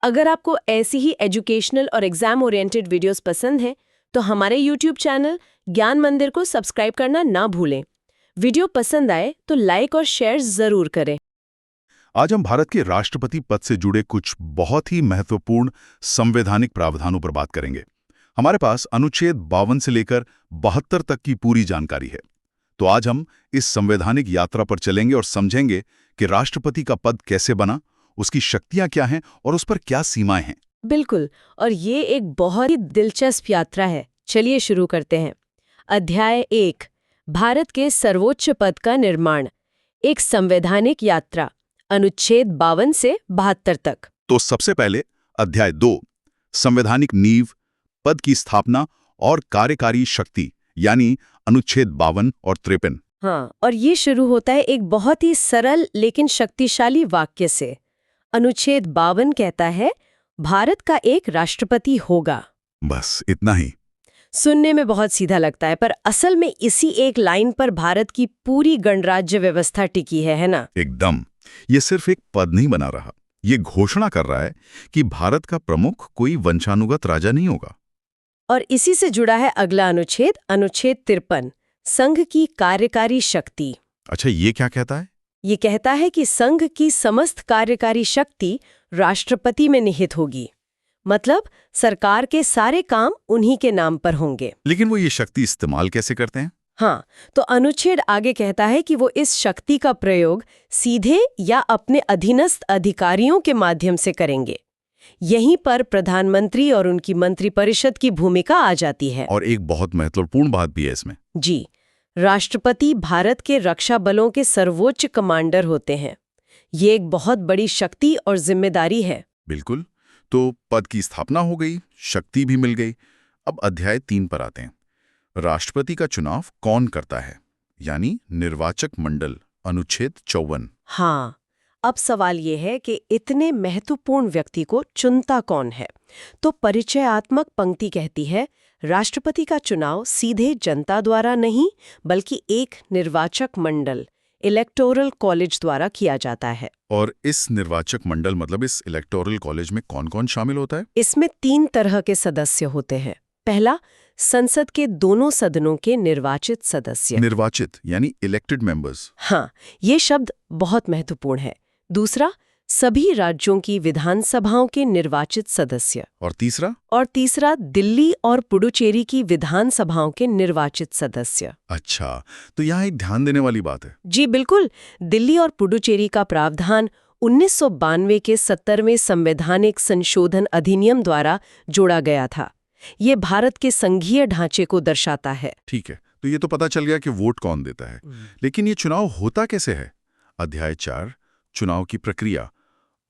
अगर आपको ऐसी ही एजुकेशनल और एग्जाम ओरिएंटेड वीडियोस पसंद हैं, तो हमारे YouTube चैनल ज्ञान मंदिर को सब्सक्राइब करना ना भूलें। वीडियो पसंद आए तो लाइक और शेयर जरूर करें। आज हम भारत के राष्ट्रपति पद से जुड़े कुछ बहुत ही महत्वपूर्ण संवैधानिक प्रावधानों पर बात करेंगे। हमारे पास अनुच्छेद 52 से लेकर 72 तक की पूरी जानकारी है। तो आज हम इस संवैधानिक यात्रा पर चलेंगे और समझेंगे कि राष्ट्रपति का पद कैसे बना, उसकी शक्तियां क्या हैं और उस पर क्या सीमाएं हैं। बिल्कुल, और ये एक बहुत ही दिलचस्प यात्रा है। चलिए शुरू करते हैं। अध्याय 1, भारत के सर्वोच्च पद का निर्माण, एक संवैधानिक यात्रा, अनुच्छेद 52 से 72 तक। तो सबसे पहले अध्याय 2, संवैधानिक नींव, पद की स्थापना और कार्यकारी शक्ति, यानी अनुच्छेद 52 और 53। हाँ, और ये शुरू होता है एक बहुत ही सरल लेकिन शक्तिशाली वाक्य से। अनुच्छेद 52 कहता है, भारत का एक राष्ट्रपति होगा। बस इतना ही। सुनने में बहुत सीधा लगता है, पर असल में इसी एक लाइन पर भारत की पूरी गणराज्य व्यवस्था टिकी है ना? एकदम। ये सिर्फ एक पद नहीं बना रहा, ये घोषणा कर रहा है कि भारत का प्रमुख कोई वंशानुगत राजा नहीं होगा। और इसी से जुड़ा है अगला अनुच्छेद, अनुच्छेद 53, संघ की कार्यकारी शक्ति। अच्छा, ये क्या कहता है? ये कहता है कि संघ की समस्त कार्यकारी शक्ति राष्ट्रपति में निहित होगी। मतलब सरकार के सारे काम उन्हीं के नाम पर होंगे। लेकिन वो ये शक्ति इस्तेमाल कैसे करते हैं? हाँ, तो अनुच्छेद आगे कहता है कि वो इस शक्ति का प्रयोग सीधे या अपने अधीनस्थ अधिकारियों के माध्यम से करेंगे। यहीं पर प्रधानमंत्री और उनकी मंत्रिपरिषद की भूमिका आ जाती है। और एक बहुत महत्वपूर्ण बात भी है इसमें। जी, राष्ट्रपति भारत के रक्षा बलों के सर्वोच्च कमांडर होते हैं। ये एक बहुत बड़ी शक्ति और जिम्मेदारी है। बिल्कुल। तो पद की स्थापना हो गई, शक्ति भी मिल गई। अब अध्याय 3 पर आते हैं। राष्ट्रपति का चुनाव कौन करता है, यानी निर्वाचक मंडल, अनुच्छेद 54। हाँ, अब सवाल ये है कि इतने महत्वपूर्ण व्यक्ति को चुनता कौन है? तो परिचयात्मक पंक्ति कहती है, राष्ट्रपति का चुनाव सीधे जनता द्वारा नहीं, बल्कि एक निर्वाचक मंडल, इलेक्टोरल कॉलेज द्वारा किया जाता है। और इस निर्वाचक मंडल मतलब इस इलेक्टोरल कॉलेज में कौन-कौन शामिल होता है? इसमें 3 तरह के सदस्य होते हैं। पहला, संसद के दोनों सदनों के निर्वाचित सदस्य। निर्वाचित यानी इलेक्टेड मेंबर्स। हाँ, ये शब्द बहुत महत्वपूर्ण है। दूसरा, सभी राज्यों की विधानसभाओं के निर्वाचित सदस्य। और तीसरा? दिल्ली और पुडुचेरी की विधानसभाओं के निर्वाचित सदस्य। अच्छा, तो यहाँ एक ध्यान देने वाली बात है। जी बिल्कुल, दिल्ली और पुडुचेरी का प्रावधान 1992 के 70वें संवैधानिक संशोधन अधिनियम द्वारा जोड़ा गया था। ये भारत के संघीय ढांचे को दर्शाता है। ठीक है, तो ये तो पता चल गया कि वोट कौन देता है। लेकिन ये चुनाव होता कैसे है? अध्याय 4, चुनाव की प्रक्रिया,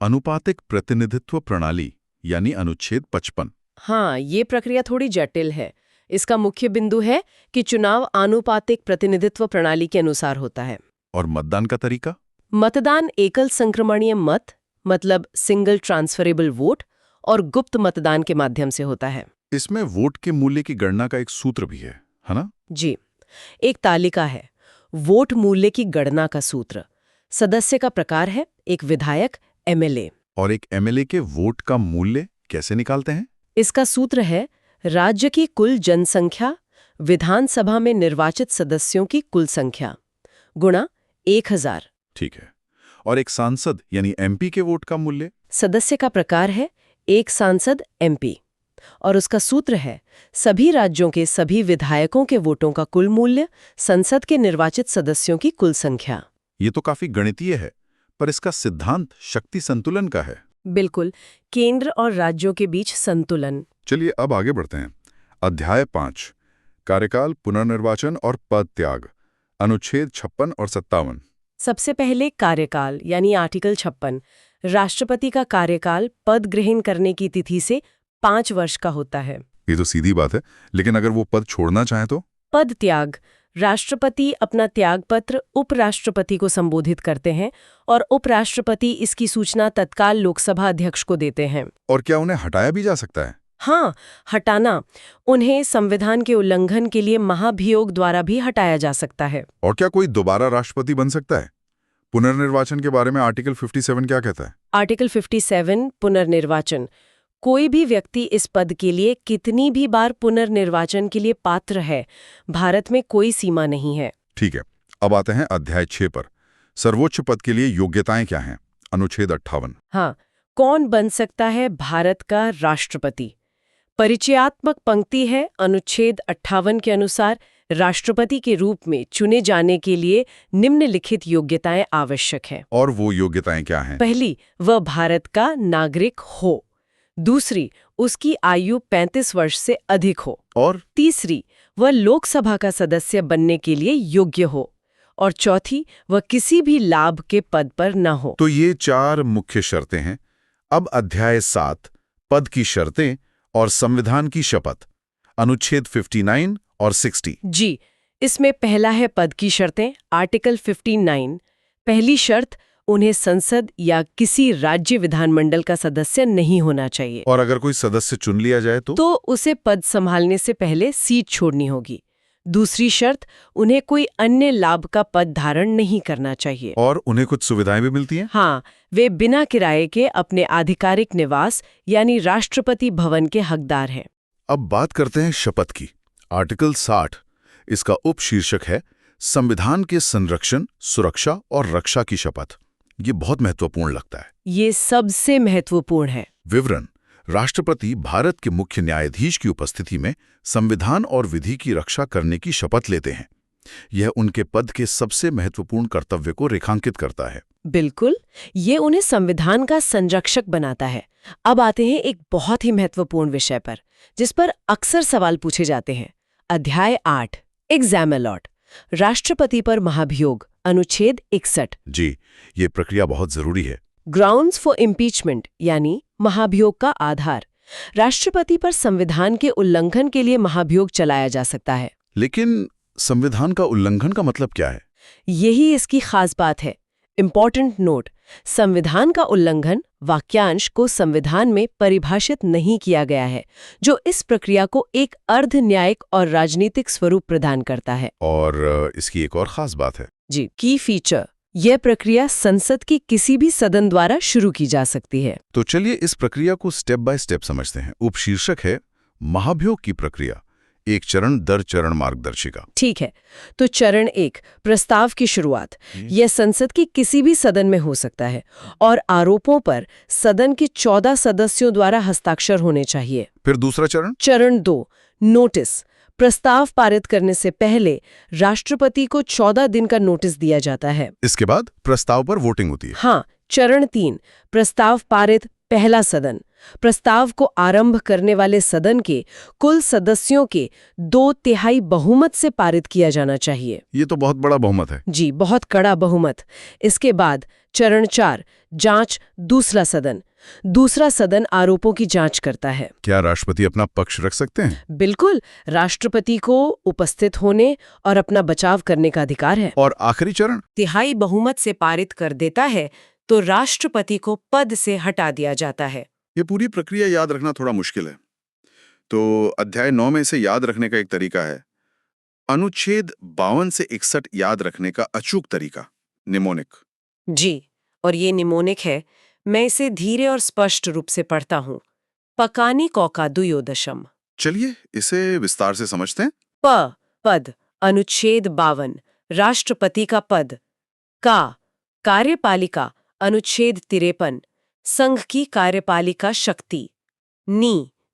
अनुपातिक प्रतिनिधित्व प्रणाली, यानी अनुच्छेद 55। हाँ, ये प्रक्रिया थोड़ी जटिल है। इसका मुख्य बिंदु है कि चुनाव आनुपातिक प्रतिनिधित्व प्रणाली के अनुसार होता है। और मतदान का तरीका? मतदान एकल संक्रमणीय मत, मतलब सिंगल ट्रांसफरेबल वोट, और गुप्त मतदान के माध्यम से होता है। इसमें वोट के मूल्य की गणना का एक सूत्र भी है ना? जी, एक तालिका है, वोट मूल्य की गणना का सूत्र। सदस्य का प्रकार है एक विधायक, एमएलए। और एक एमएलए के वोट का मूल्य कैसे निकालते हैं? इसका सूत्र है राज्य की कुल जनसंख्या, विधानसभा में निर्वाचित सदस्यों की कुल संख्या, गुणा 1000। ठीक है। और एक सांसद यानी एमपी के वोट का मूल्य? सदस्य का प्रकार है एक सांसद, एमपी, और उसका सूत्र है सभी राज्यों के सभी विधायकों के वोटों का कुल मूल्य, संसद के निर्वाचित सदस्यों की कुल संख्या। ये तो काफी गणितीय है, पर इसका सिद्धांत शक्ति संतुलन का है। बिल्कुल, केंद्र और राज्यों के बीच संतुलन। चलिए अब आगे बढ़ते हैं। अध्याय 5, कार्यकाल, पुनर्निर्वाचन और पद त्याग, अनुच्छेद 56 और 57। सबसे पहले कार्यकाल यानी आर्टिकल 56। राष्ट्रपति का कार्यकाल पद ग्रहण करने की तिथि से 5 वर्ष का होता है। ये तो सीधी बात है, लेकिन अगर वो पद छोड़ना चाहे तो? पद त्याग, राष्ट्रपति अपना त्यागपत्र उपराष्ट्रपति को संबोधित करते हैं और उपराष्ट्रपति इसकी सूचना तत्काल लोकसभा अध्यक्ष को देते हैं। और क्या उन्हें हटाया भी जा सकता है? हाँ, हटाना। उन्हें संविधान के उल्लंघन के लिए महाभियोग द्वारा भी हटाया जा सकता है। और क्या कोई दोबारा राष्ट्रपति बन सकता है? पुनर्निर्वाचन के बारे में आर्टिकल 57 क्या कहता है? आर्टिकल 57 पुनर्निर्वाचन। कोई भी व्यक्ति इस पद के लिए कितनी भी बार पुनर्निर्वाचन के लिए पात्र है, भारत में कोई सीमा नहीं है। ठीक है, अब आते हैं अध्याय 6 पर। सर्वोच्च पद के लिए योग्यताएं क्या हैं? अनुच्छेद 58। हाँ, कौन बन सकता है भारत का राष्ट्रपति? परिचयात्मक पंक्ति है अनुच्छेद 58 के अनुसार राष्ट्रपति के रूप में चुने जाने के लिए निम्नलिखित योग्यताएं आवश्यक हैं। और वो योग्यताएं क्या हैं? पहली, वह भारत का नागरिक हो। दूसरी, उसकी आयु 35 वर्ष से अधिक हो। और तीसरी, वह लोकसभा का सदस्य बनने के लिए योग्य हो। और चौथी, वह किसी भी लाभ के पद पर न हो। तो ये 4 मुख्य शर्तें हैं। अब अध्याय 7 पद की शर्तें और संविधान की शपथ, अनुच्छेद 59 और 60। जी, इसमें पहला है पद की शर्तें, आर्टिकल 59। पहली शर्त, उन्हें संसद या किसी राज्य विधानमंडल का सदस्य नहीं होना चाहिए। और अगर कोई सदस्य चुन लिया जाए तो उसे पद संभालने से पहले सीट छोड़नी होगी। दूसरी शर्त, उन्हें कोई अन्य लाभ का पद धारण नहीं करना चाहिए। और उन्हें कुछ सुविधाएं भी मिलती हैं? हाँ, वे बिना किराए के अपने आधिकारिक निवास यानी राष्ट्रपति भवन के हकदार हैं। अब बात करते हैं शपथ की। आर्टिकल 60, इसका उपशीर्षक है संविधान के संरक्षण, सुरक्षा और रक्षा की शपथ। ये बहुत महत्वपूर्ण लगता है। ये सबसे महत्वपूर्ण है। विवरण: राष्ट्रपति भारत के मुख्य न्यायाधीश की उपस्थिति में संविधान और विधि की रक्षा करने की शपथ लेते हैं। यह उनके पद के सबसे महत्वपूर्ण कर्तव्य को रेखांकित करता है। बिल्कुल, ये उन्हें संविधान का संरक्षक बनाता है। अब आते हैं एक बहुत ही महत्वपूर्ण विषय पर, जिस पर अक्सर सवाल पूछे जाते हैं। अध्याय 8 एग्जाम अलॉट, राष्ट्रपति पर महाभियोग, अनुच्छेद 61। जी, ये प्रक्रिया बहुत जरूरी है। ग्राउंड्स फॉर इम्पीचमेंट यानी महाभियोग का आधार। राष्ट्रपति पर संविधान के उल्लंघन के लिए महाभियोग चलाया जा सकता है। लेकिन संविधान का उल्लंघन का मतलब क्या है? यही इसकी खास बात है। इम्पॉर्टेंट नोट: संविधान का उल्लंघन वाक्यांश को संविधान में परिभाषित नहीं किया गया है, जो इस प्रक्रिया को एक अर्ध न्यायिक और राजनीतिक स्वरूप प्रदान करता है। और इसकी एक और खास बात है। जी, की फीचर: यह प्रक्रिया संसद की किसी भी सदन द्वारा शुरू की जा सकती है। तो चलिए इस प्रक्रिया को स्टेप बाय स्टेप समझते हैं। उपशीर्षक है महाभियोग की प्रक्रिया, एक चरण दर चरण मार्गदर्शिका। ठीक है, तो चरण 1, प्रस्ताव की शुरुआत। यह संसद की किसी भी सदन में हो सकता है और आरोपों पर सदन के 14 सदस्यों द्वारा हस्ताक्षर होने चाहिए। फिर दूसरा चरण? चरण 2, नोटिस। प्रस्ताव पारित करने से पहले राष्ट्रपति को 14 दिन का नोटिस दिया जाता है। इसके बाद प्रस्ताव पर वोटिंग होती है। हाँ, चरण 3, प्रस्ताव पारित पहला सदन। प्रस्ताव को आरंभ करने वाले सदन के कुल सदस्यों के 2/3 बहुमत से पारित किया जाना चाहिए। ये तो बहुत बड़ा बहुमत है। जी, बहुत कड़ा बहुमत। इसके बाद चरण 4, जांच, दूसरा सदन। दूसरा सदन आरोपों की जांच करता है। क्या राष्ट्रपति अपना पक्ष रख सकते हैं? बिल्कुल, राष्ट्रपति को उपस्थित होने और अपना बचाव करने का अधिकार है। और आखिरी चरण? तिहाई बहुमत से पारित कर देता है तो राष्ट्रपति को पद से हटा दिया जाता है। ये पूरी प्रक्रिया याद रखना थोड़ा मुश्किल है। तो अध्याय 9 में इसे याद रखने का एक तरीका है। अनुच्छेद 52 से 61 याद रखने का अचूक तरीका, निमोनिक। जी, और ये निमोनिक है। मैं इसे धीरे और स्पष्ट रूप से पढ़ता हूँ। पकानी कौका दुयोदशम। चलिए इसे विस्तार से समझते हैं। पद, अनुच्छेद 52, राष्ट्रपति का पद। कार्यपालिका, अनुच्छेद 53, संघ की कार्यपालिका शक्ति।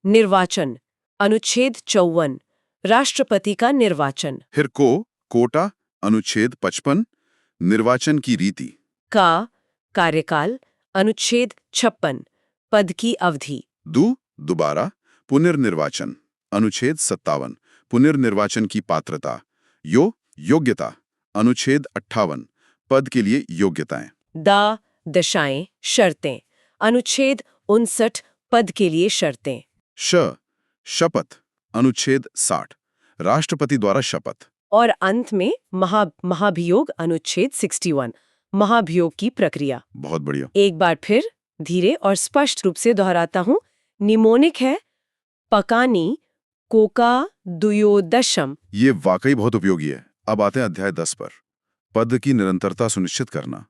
निर्वाचन, अनुच्छेद 54, राष्ट्रपति का निर्वाचन। फिर कोटा, अनुच्छेद 55, निर्वाचन की रीति। कार्यकाल, अनुच्छेद 56, पद की अवधि। दोबारा, पुनर्निर्वाचन, अनुच्छेद 57, पुनर्निर्वाचन की पात्रता। योग्यता, अनुच्छेद 58, पद के लिए योग्यताएं। दशाएं, शर्तें, अनुच्छेद 59, पद के लिए शर्तें। शपथ, अनुच्छेद 60, राष्ट्रपति द्वारा शपथ। और अंत में महाभियोग, अनुच्छेद 61, महाभियोग की प्रक्रिया। बहुत बढ़िया। एक बार फिर धीरे और स्पष्ट रूप से दोहराता हूँ। निमोनिक है पकानी कोका दुयोदशम। ये वाकई बहुत उपयोगी है। अब आते हैं अध्याय 10 पर, पद की निरंतरता सुनिश्चित करना।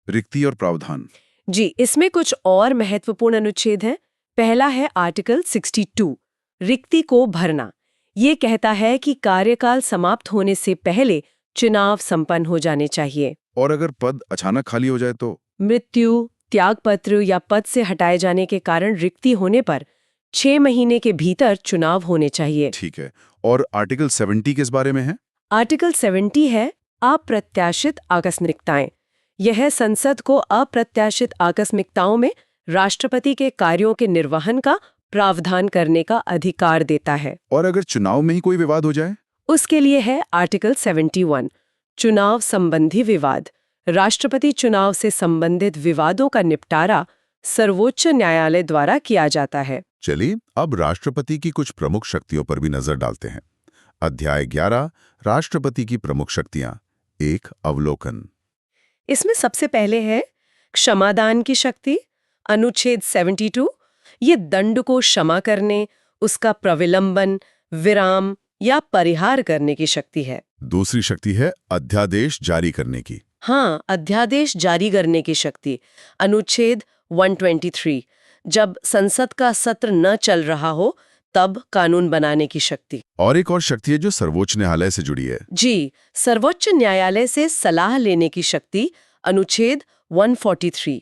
रिक्ति और प्रावधान। जी, इसमें कुछ और महत्वपूर्ण अनुच्छेद हैं। पहला है आर्टिकल 62, रिक्ति को भरना। ये कहता है कि कार्यकाल समाप्त होने से पहले चुनाव संपन्न हो जाने चाहिए। और अगर पद अचानक खाली हो जाए तो? मृत्यु, त्यागपत्र या पद से हटाए जाने के कारण रिक्ति होने पर 6 महीने के भीतर चुनाव होने चाहिए। ठीक है। और आर्टिकल 70 किस बारे में है? आर्टिकल 70 है अप्रत्याशित आकस्मिकताएं। यह संसद को अप्रत्याशित आकस्मिकताओं में राष्ट्रपति के कार्यों के निर्वहन का प्रावधान करने का अधिकार देता है। और अगर चुनाव में ही कोई विवाद हो जाए? उसके लिए है आर्टिकल 71, चुनाव संबंधी विवाद। राष्ट्रपति चुनाव से संबंधित विवादों का निपटारा सर्वोच्च न्यायालय द्वारा किया जाता है। चलिए अब राष्ट्रपति की कुछ प्रमुख शक्तियों पर भी नजर डालते हैं। अध्याय 11, राष्ट्रपति की प्रमुख शक्तियां, एक अवलोकन। इसमें सबसे पहले है क्षमादान की शक्ति, अनुच्छेद 72। ये दंड को क्षमा करने, उसका प्रविलंबन, विराम या परिहार करने की शक्ति है। दूसरी शक्ति है अध्यादेश जारी करने की। हाँ, अध्यादेश जारी करने की शक्ति, अनुच्छेद 123। जब संसद का सत्र न चल रहा हो तब कानून बनाने की शक्ति। और एक और शक्ति है जो सर्वोच्च न्यायालय से जुड़ी है। जी, सर्वोच्च न्यायालय से सलाह लेने की शक्ति, अनुच्छेद 143।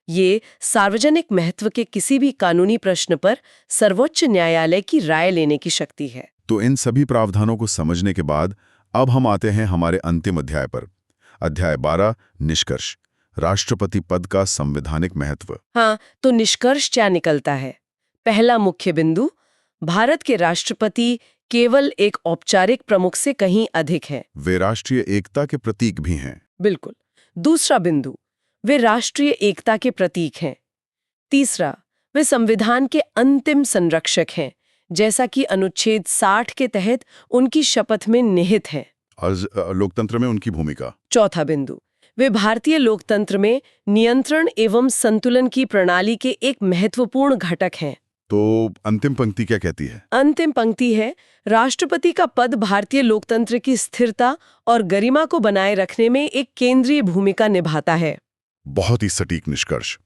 ये सार्वजनिक महत्व के किसी भी कानूनी प्रश्न पर सर्वोच्च न्यायालय की राय लेने की शक्ति है। तो इन सभी प्रावधानों को समझने के बाद अब हम आते हैं हमारे अंतिम अध्याय पर। अध्याय 12, निष्कर्ष, राष्ट्रपति पद का संवैधानिक महत्व। हाँ, तो निष्कर्ष क्या निकलता है? पहला मुख्य बिंदु, भारत के राष्ट्रपति केवल एक औपचारिक प्रमुख से कहीं अधिक हैं। वे राष्ट्रीय एकता के प्रतीक भी हैं। बिल्कुल। दूसरा बिंदु, वे राष्ट्रीय एकता के प्रतीक हैं। तीसरा, वे संविधान के अंतिम संरक्षक हैं, जैसा कि अनुच्छेद 60 के तहत उनकी शपथ में निहित है। और लोकतंत्र में उनकी भूमिका। चौथा बिंदु, वे भारतीय लोकतंत्र में नियंत्रण एवं संतुलन की प्रणाली के एक महत्वपूर्ण घटक हैं। तो अंतिम पंक्ति क्या कहती है? अंतिम पंक्ति है, राष्ट्रपति का पद भारतीय लोकतंत्र की स्थिरता और गरिमा को बनाए रखने में एक केंद्रीय भूमिका निभाता है। बहुत ही सटीक निष्कर्ष।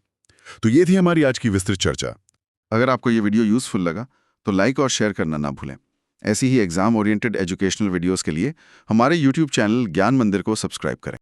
तो ये थी हमारी आज की विस्तृत चर्चा। अगर आपको ये वीडियो यूजफुल लगा तो लाइक और शेयर करना ना भूलें। ऐसी ही एग्जाम ओरिएंटेड एजुकेशनल वीडियोस के लिए हमारे YouTube चैनल ज्ञान मंदिर को सब्सक्राइब करें।